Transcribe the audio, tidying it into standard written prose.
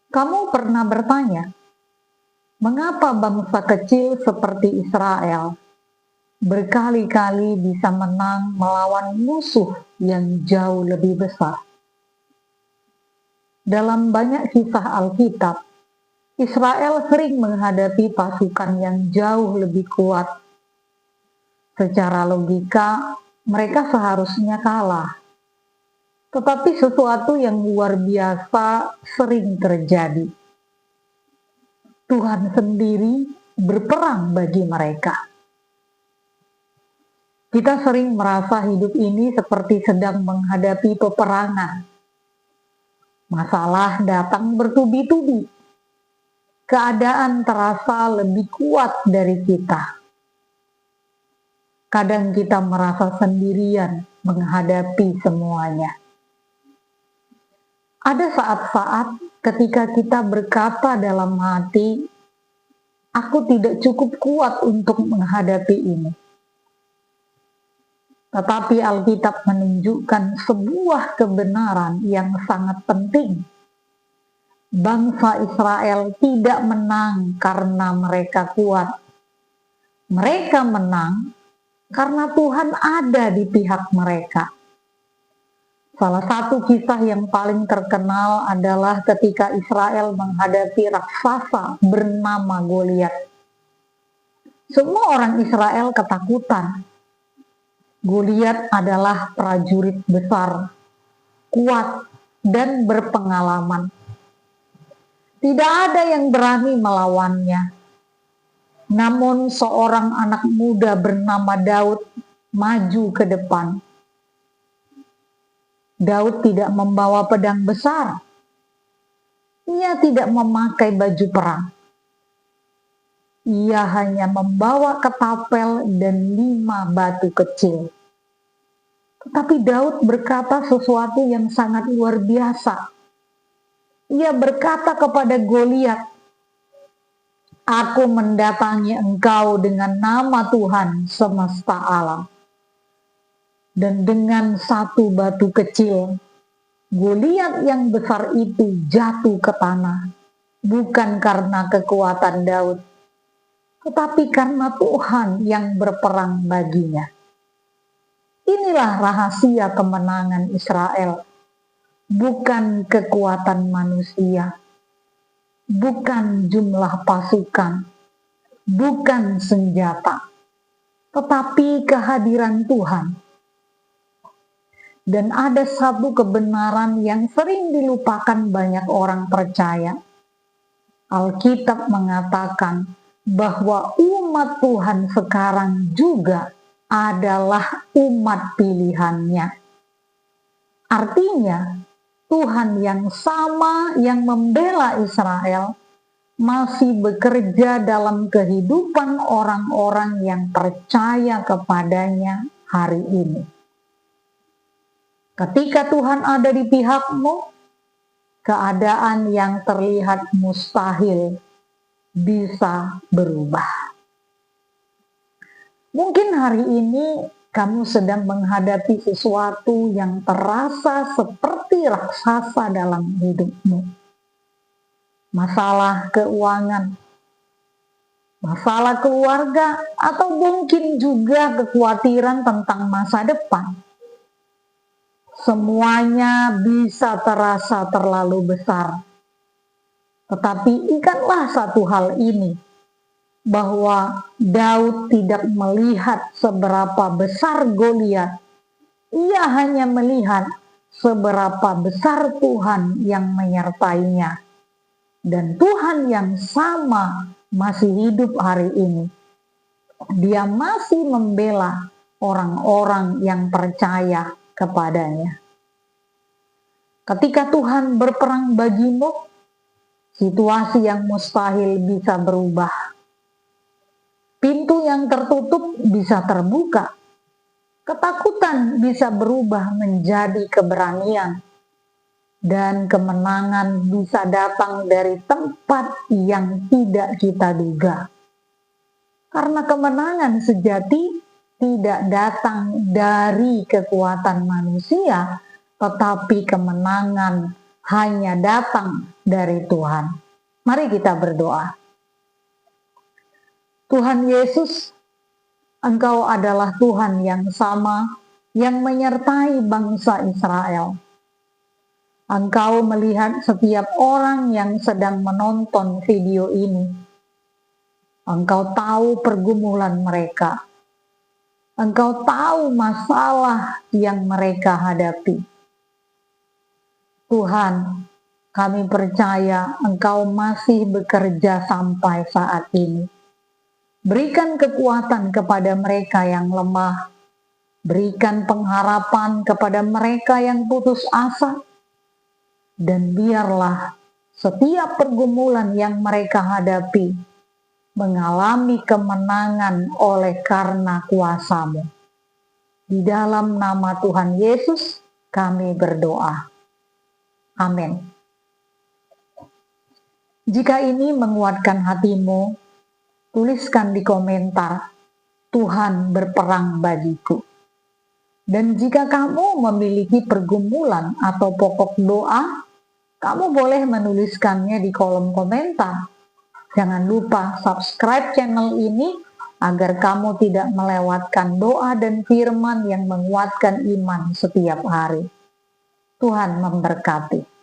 Kamu pernah bertanya, mengapa bangsa kecil seperti Israel berkali-kali bisa menang melawan musuh yang jauh lebih besar? Dalam banyak kisah Alkitab, Israel sering menghadapi pasukan yang jauh lebih kuat. Secara logika, mereka seharusnya kalah. Tetapi sesuatu yang luar biasa sering terjadi. Tuhan sendiri berperang bagi mereka. Kita sering merasa hidup ini seperti sedang menghadapi peperangan. Masalah datang bertubi-tubi. Keadaan terasa lebih kuat dari kita. Kadang kita merasa sendirian menghadapi semuanya. Ada saat-saat ketika kita berkata dalam hati, aku tidak cukup kuat untuk menghadapi ini. Tetapi Alkitab menunjukkan sebuah kebenaran yang sangat penting. Bangsa Israel tidak menang karena mereka kuat. Mereka menang karena Tuhan ada di pihak mereka. Salah satu kisah yang paling terkenal adalah ketika Israel menghadapi raksasa bernama Goliat. Semua orang Israel ketakutan. Goliat adalah prajurit besar, kuat, dan berpengalaman. Tidak ada yang berani melawannya. Namun seorang anak muda bernama Daud maju ke depan. Daud tidak membawa pedang besar. Ia tidak memakai baju perang. Ia hanya membawa ketapel dan 5 batu kecil. Tetapi Daud berkata sesuatu yang sangat luar biasa. Ia berkata kepada Goliat, aku mendatangi engkau dengan nama Tuhan semesta alam. Dan dengan 1 batu kecil, Goliat yang besar itu jatuh ke tanah. Bukan karena kekuatan Daud, tetapi karena Tuhan yang berperang baginya. Inilah rahasia kemenangan Israel. Bukan kekuatan manusia, bukan jumlah pasukan, bukan senjata, tetapi kehadiran Tuhan. Dan ada satu kebenaran yang sering dilupakan banyak orang percaya. Alkitab mengatakan bahwa umat Tuhan sekarang juga adalah umat pilihannya. Artinya, Tuhan yang sama yang membela Israel masih bekerja dalam kehidupan orang-orang yang percaya kepadanya hari ini. Ketika Tuhan ada di pihakmu, keadaan yang terlihat mustahil bisa berubah. Mungkin hari ini kamu sedang menghadapi sesuatu yang terasa seperti raksasa dalam hidupmu. Masalah keuangan, masalah keluarga, atau mungkin juga kekhawatiran tentang masa depan. Semuanya bisa terasa terlalu besar. Tetapi ingatlah satu hal ini, bahwa Daud tidak melihat seberapa besar Goliat. Ia hanya melihat seberapa besar Tuhan yang menyertainya. Dan Tuhan yang sama masih hidup hari ini. Dia masih membela orang-orang yang percaya kepadanya. Ketika Tuhan berperang bagimu, situasi yang mustahil bisa berubah. Pintu yang tertutup bisa terbuka. Ketakutan bisa berubah menjadi keberanian. Dan kemenangan bisa datang dari tempat yang tidak kita duga. Karena kemenangan sejati tidak datang dari kekuatan manusia, tetapi kemenangan hanya datang dari Tuhan. Mari kita berdoa. Tuhan Yesus, Engkau adalah Tuhan yang sama yang menyertai bangsa Israel. Engkau melihat setiap orang yang sedang menonton video ini. Engkau tahu pergumulan mereka. Engkau tahu masalah yang mereka hadapi. Tuhan, kami percaya Engkau masih bekerja sampai saat ini. Berikan kekuatan kepada mereka yang lemah. Berikan pengharapan kepada mereka yang putus asa. Dan biarlah setiap pergumulan yang mereka hadapi mengalami kemenangan oleh karena kuasa-Mu. Di dalam nama Tuhan Yesus kami berdoa. Amin. Jika ini menguatkan hatimu, tuliskan di komentar, Tuhan berperang bagiku. Dan jika kamu memiliki pergumulan atau pokok doa, kamu boleh menuliskannya di kolom komentar. Jangan lupa subscribe channel ini agar kamu tidak melewatkan doa dan firman yang menguatkan iman setiap hari. Tuhan memberkati.